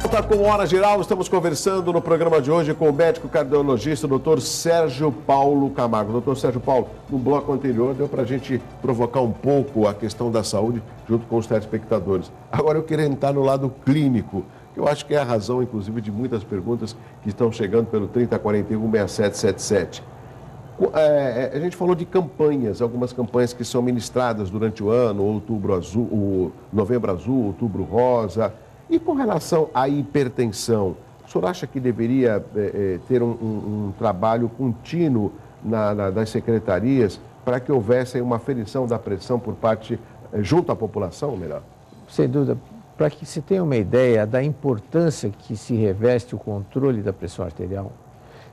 volta com Hora Geral. Estamos conversando no programa de hoje com o médico cardiologista, Dr. Sérgio Paulo Camargo. Dr. Sérgio Paulo, no bloco anterior deu para a gente provocar um pouco a questão da saúde junto com os telespectadores. Agora eu queria entrar no lado clínico, que eu acho que é a razão, inclusive, de muitas perguntas que estão chegando pelo 3041-6777. A gente falou de campanhas, algumas campanhas que são ministradas durante o ano, Outubro Azul, o Novembro Azul, Outubro Rosa. E com relação à hipertensão, o senhor acha que deveria ter um trabalho contínuo das secretarias para que houvesse uma aferição da pressão por parte, junto à população, melhor? Sem dúvida. Para que se tenha uma ideia da importância que se reveste o controle da pressão arterial,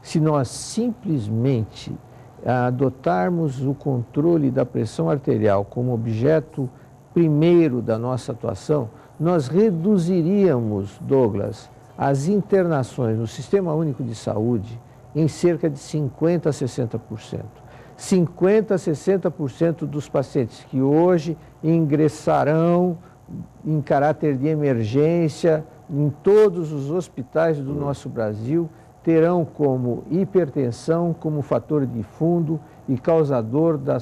se nós simplesmente adotarmos o controle da pressão arterial como objeto primeiro da nossa atuação, nós reduziríamos, Douglas, as internações no Sistema Único de Saúde em cerca de 50% a 60%. 50% a 60% dos pacientes que hoje ingressarão em caráter de emergência em todos os hospitais do nosso Brasil terão como hipertensão como fator de fundo e causador da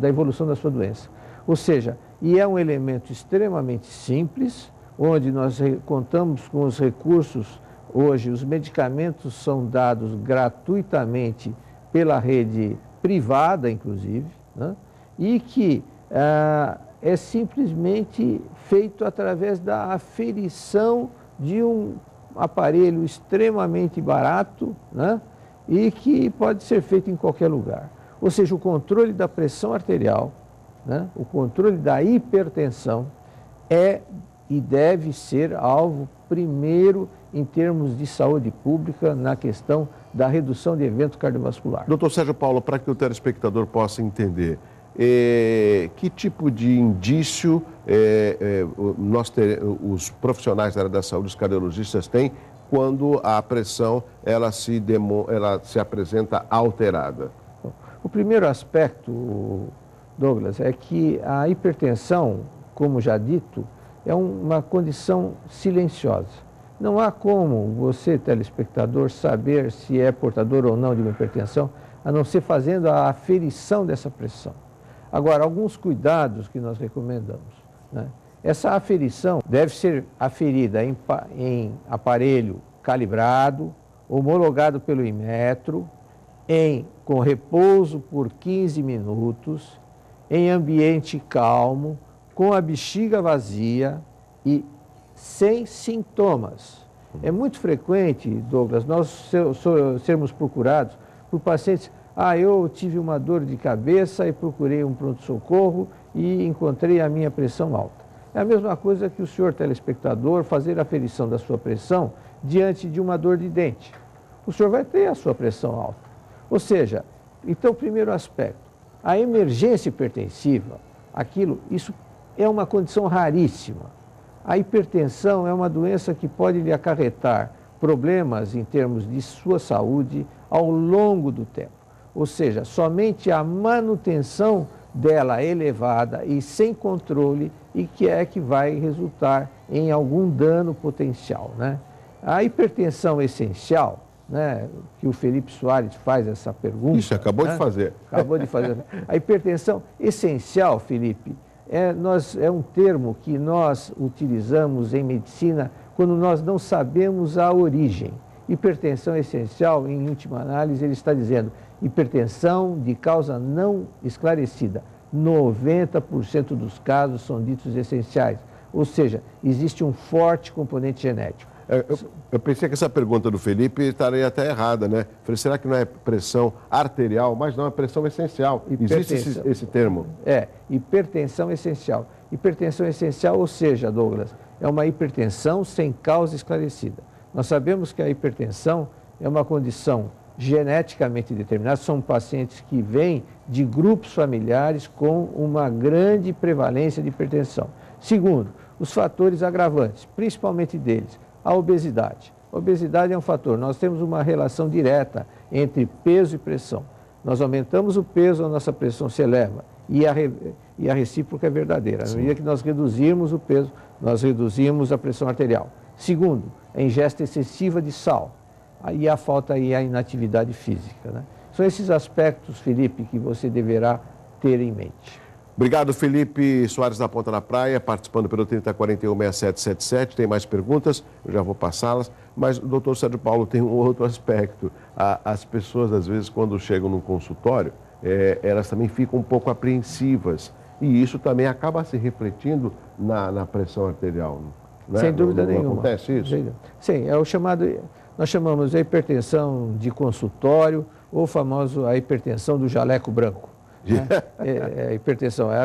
evolução da sua doença. Ou seja, e é um elemento extremamente simples, onde nós contamos com os recursos. Hoje, os medicamentos são dados gratuitamente pela rede privada, inclusive, né? E que é simplesmente feito através da aferição de um aparelho extremamente barato, né? E que pode ser feito em qualquer lugar. Ou seja, o controle da pressão arterial, né? O controle da hipertensão é e deve ser alvo primeiro em termos de saúde pública na questão da redução de evento cardiovascular. Doutor Sérgio Paulo, para que o telespectador possa entender, que tipo de indício os profissionais da área da saúde, os cardiologistas, têm quando a pressão ela se apresenta alterada? O primeiro aspecto, Douglas, é que a hipertensão, como já dito, é uma condição silenciosa. Não há como você, telespectador, saber se é portador ou não de uma hipertensão, a não ser fazendo a aferição dessa pressão. Agora, alguns cuidados que nós recomendamos, né? Essa aferição deve ser aferida em aparelho calibrado, homologado pelo Inmetro, com repouso por 15 minutos, em ambiente calmo, com a bexiga vazia e sem sintomas. É muito frequente, Douglas, nós sermos procurados por pacientes. Eu tive uma dor de cabeça e procurei um pronto-socorro e encontrei a minha pressão alta. É a mesma coisa que o senhor telespectador fazer a aferição da sua pressão diante de uma dor de dente. O senhor vai ter a sua pressão alta. Ou seja, então, primeiro aspecto, a emergência hipertensiva, isso é uma condição raríssima. A hipertensão é uma doença que pode lhe acarretar problemas em termos de sua saúde ao longo do tempo. Ou seja, somente a manutenção dela elevada e sem controle e que vai resultar em algum dano potencial, né? A hipertensão essencial, né, que o Felipe Soares faz essa pergunta. Isso, acabou de fazer. Acabou de fazer. A hipertensão essencial, Felipe, é um termo que nós utilizamos em medicina quando nós não sabemos a origem. Hipertensão essencial, em última análise, ele está dizendo hipertensão de causa não esclarecida. 90% dos casos são ditos essenciais. Ou seja, existe um forte componente genético. Eu pensei que essa pergunta do Felipe estaria até errada, né? Falei, será que não é pressão arterial? Mas não, é pressão essencial. Existe esse termo? Hipertensão essencial. Hipertensão essencial, ou seja, Douglas, é uma hipertensão sem causa esclarecida. Nós sabemos que a hipertensão é uma condição geneticamente determinada, são pacientes que vêm de grupos familiares com uma grande prevalência de hipertensão. Segundo, os fatores agravantes, principalmente deles, a obesidade. A obesidade é um fator, nós temos uma relação direta entre peso e pressão. Nós aumentamos o peso, a nossa pressão se eleva e a recíproca é verdadeira. Na medida que nós reduzirmos o peso, nós reduzimos a pressão arterial. Segundo, a ingesta excessiva de sal. Aí a falta aí a inatividade física, né? São esses aspectos, Felipe, que você deverá ter em mente. Obrigado, Felipe Soares da Ponta da Praia, participando pelo 3041-6777. Tem mais perguntas, eu já vou passá-las. Mas o doutor Sérgio Paulo tem um outro aspecto. As pessoas, às vezes, quando chegam no consultório, elas também ficam um pouco apreensivas. E isso também acaba se refletindo na pressão arterial, né? Sem dúvida nenhuma. Acontece isso? Sim, é o chamado, nós chamamos de hipertensão de consultório, ou famoso a hipertensão do jaleco branco. Né? Hipertensão. É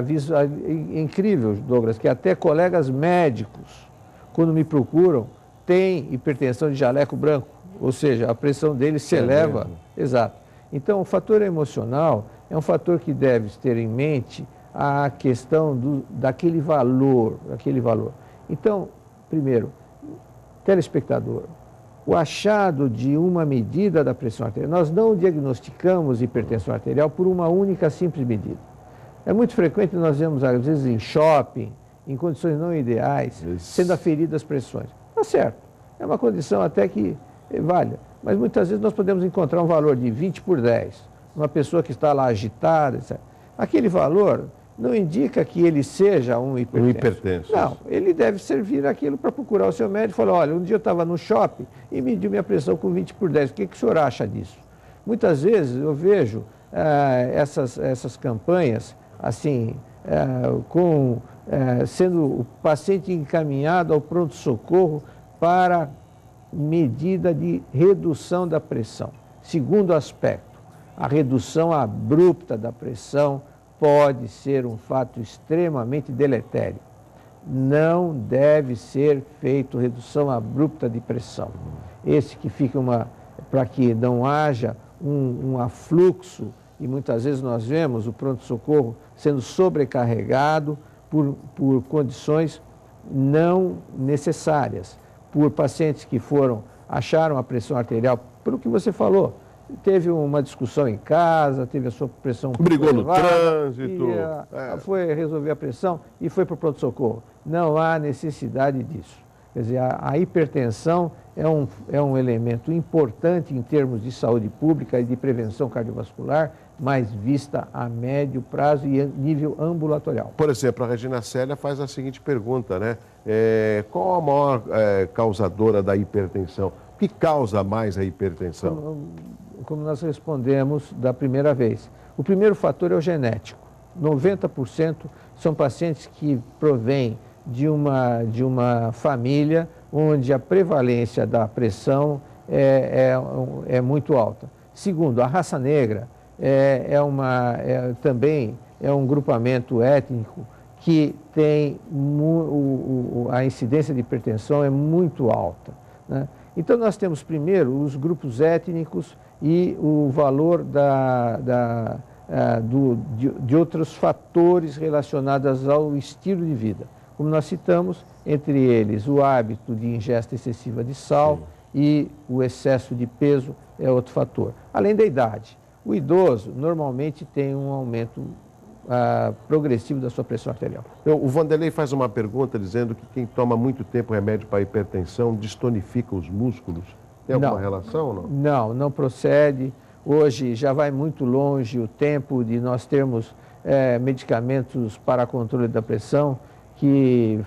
incrível, Douglas, que até colegas médicos, quando me procuram, têm hipertensão de jaleco branco, ou seja, a pressão deles se eleva. Exato. Então, o fator emocional é um fator que deve ter em mente a questão daquele valor. Então, primeiro, telespectador, o achado de uma medida da pressão arterial, nós não diagnosticamos hipertensão arterial por uma única simples medida. É muito frequente nós vemos, às vezes, em shopping, em condições não ideais, sendo aferidas pressões. Tá certo, é uma condição até que vale, mas muitas vezes nós podemos encontrar um valor de 20/10, uma pessoa que está lá agitada, etc. Aquele valor não indica que ele seja um hipertenso. Não, ele deve servir aquilo para procurar o seu médico e falar, olha, um dia eu estava no shopping e mediu minha pressão com 20/10, o que o senhor acha disso? Muitas vezes eu vejo essas campanhas, assim, sendo o paciente encaminhado ao pronto-socorro para medida de redução da pressão. Segundo aspecto, a redução abrupta da pressão pode ser um fato extremamente deletério. Não deve ser feito redução abrupta de pressão. Esse que fica para que não haja um afluxo, e muitas vezes nós vemos o pronto-socorro sendo sobrecarregado por condições não necessárias, por pacientes que acharam a pressão arterial, pelo que você falou, teve uma discussão em casa, teve a sua pressão... Brigou no trânsito. Foi resolver a pressão e foi para o pronto-socorro. Não há necessidade disso. Quer dizer, a hipertensão é um elemento importante em termos de saúde pública e de prevenção cardiovascular, mas vista a médio prazo e nível ambulatorial. Por exemplo, a Regina Célia faz a seguinte pergunta, né? Qual a maior causadora da hipertensão? O que causa mais a hipertensão? Como nós respondemos da primeira vez. O primeiro fator é o genético. 90% são pacientes que provêm de uma família onde a prevalência da pressão é muito alta. Segundo, a raça negra também é um grupamento étnico que tem a incidência de hipertensão é muito alta, né? Então, nós temos primeiro os grupos étnicos e o valor de outros fatores relacionados ao estilo de vida. Como nós citamos, entre eles o hábito de ingesta excessiva de sal e o excesso de peso é outro fator. Além da idade, o idoso normalmente tem um aumento progressivo da sua pressão arterial. O Vanderlei faz uma pergunta dizendo que quem toma muito tempo remédio para hipertensão destonifica os músculos. Tem alguma relação ou não? Não procede. Hoje já vai muito longe o tempo de nós termos medicamentos para controle da pressão que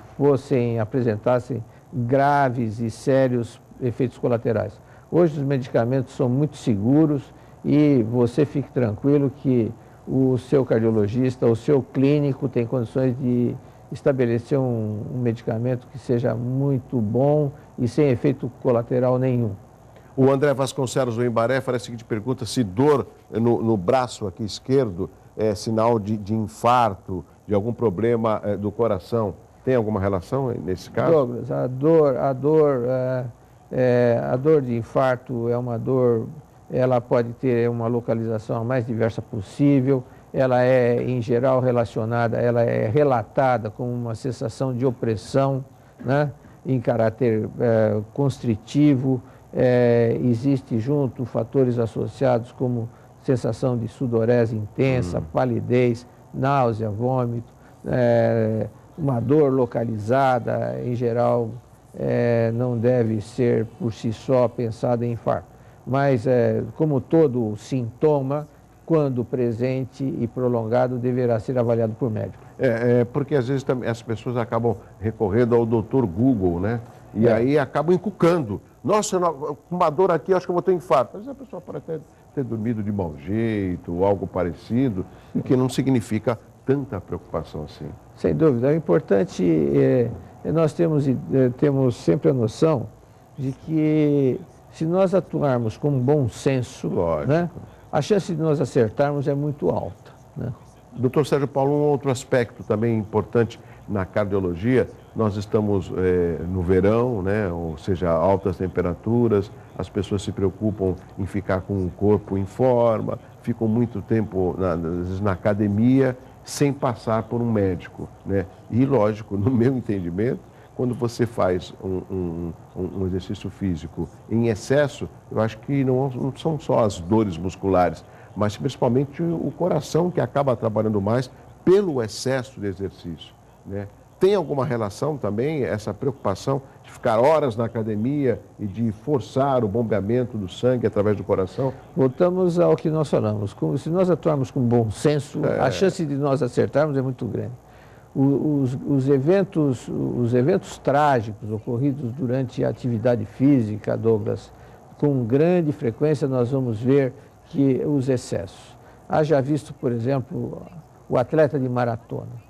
apresentassem graves e sérios efeitos colaterais. Hoje os medicamentos são muito seguros e você fique tranquilo que o seu cardiologista, o seu clínico tem condições de estabelecer um medicamento que seja muito bom e sem efeito colateral nenhum. O André Vasconcelos do Embaré faz a seguinte pergunta: se dor no braço aqui esquerdo é sinal de infarto, de algum problema do coração, tem alguma relação nesse caso? Douglas, a dor de infarto é uma dor, ela pode ter uma localização a mais diversa possível, ela é, em geral, ela é relatada como uma sensação de opressão, né, em caráter constritivo, existe junto fatores associados como sensação de sudorese intensa, palidez, náusea, vômito, uma dor localizada, em geral, não deve ser por si só pensado em infarto, mas como todo sintoma, quando presente e prolongado, deverá ser avaliado por médico. Porque às vezes também as pessoas acabam recorrendo ao Dr. Google, né? E aí acabam encucando. Nossa, com uma dor aqui, acho que eu vou ter infarto. Às vezes a pessoa pode até ter dormido de mau jeito, ou algo parecido, o que não significa tanta preocupação assim. Sem dúvida. O importante nós temos sempre a noção de que se nós atuarmos com bom senso, né, a chance de nós acertarmos é muito alta, né? Doutor Sérgio Paulo, um outro aspecto também importante na cardiologia, nós estamos no verão, né? Ou seja, altas temperaturas, as pessoas se preocupam em ficar com o corpo em forma, ficam muito tempo às vezes na academia sem passar por um médico, né? E lógico, no meu entendimento, quando você faz um exercício físico em excesso, eu acho que não são só as dores musculares, mas principalmente o coração que acaba trabalhando mais pelo excesso de exercício, né? Tem alguma relação também, essa preocupação de ficar horas na academia e de forçar o bombeamento do sangue através do coração? Voltamos ao que nós falamos. Se nós atuarmos com bom senso, a chance de nós acertarmos é muito grande. Os eventos trágicos ocorridos durante a atividade física, Douglas, com grande frequência nós vamos ver que os excessos. Haja visto, por exemplo, o atleta de maratona.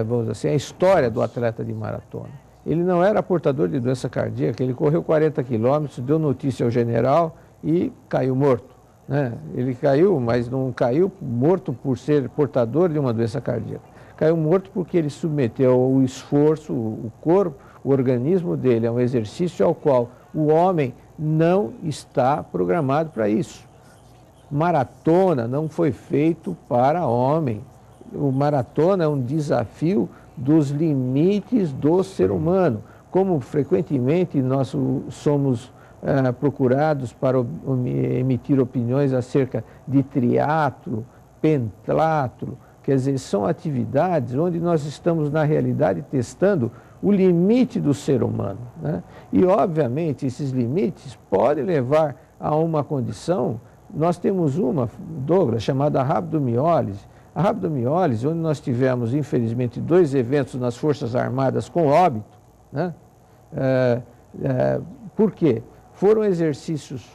Vamos dizer assim, a história do atleta de maratona. Ele não era portador de doença cardíaca, ele correu 40 quilômetros, deu notícia ao general e caiu morto, né? Ele caiu, mas não caiu morto por ser portador de uma doença cardíaca. Caiu morto porque ele submeteu o esforço, o corpo, o organismo dele a um exercício ao qual o homem não está programado para isso. Maratona não foi feito para homem. O maratona é um desafio dos limites do ser humano. Como frequentemente nós somos procurados para emitir opiniões acerca de triatlo, pentatlo, quer dizer, são atividades onde nós estamos, na realidade, testando o limite do ser humano, né? E, obviamente, esses limites podem levar a uma condição. Nós temos uma, Douglas, chamada rabdomiólise. A rabdomiólise, onde nós tivemos, infelizmente, 2 eventos nas Forças Armadas com óbito, né? Por quê? Foram exercícios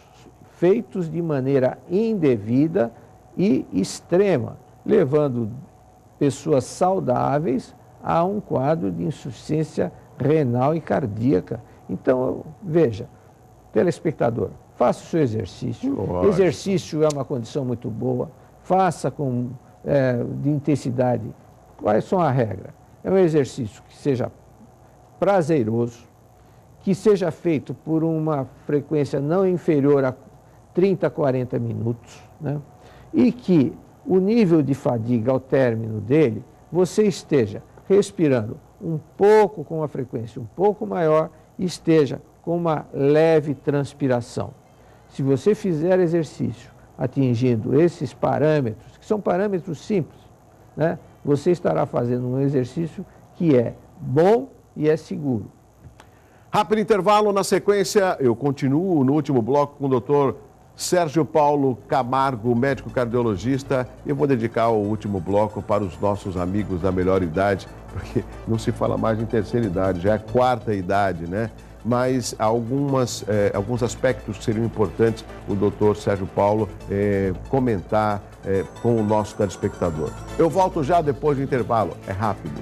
feitos de maneira indevida e extrema, levando pessoas saudáveis a um quadro de insuficiência renal e cardíaca. Então, veja, telespectador, faça o seu exercício. Lógico. Exercício é uma condição muito boa, faça de intensidade. Quais são as regras? É um exercício que seja prazeroso, que seja feito por uma frequência não inferior a 30, 40 minutos, né? E que o nível de fadiga ao término dele, você esteja respirando um pouco com uma frequência um pouco maior e esteja com uma leve transpiração. Se você fizer exercício atingindo esses parâmetros, que são parâmetros simples, né, você estará fazendo um exercício que é bom e é seguro. Rápido intervalo, na sequência eu continuo no último bloco com o doutor Sérgio Paulo Camargo, médico cardiologista. Eu vou dedicar o último bloco para os nossos amigos da melhor idade, porque não se fala mais em terceira idade, já é quarta idade, né? Mas alguns aspectos que seriam importantes o doutor Sérgio Paulo comentar com o nosso telespectador. Eu volto já depois do intervalo, é rápido.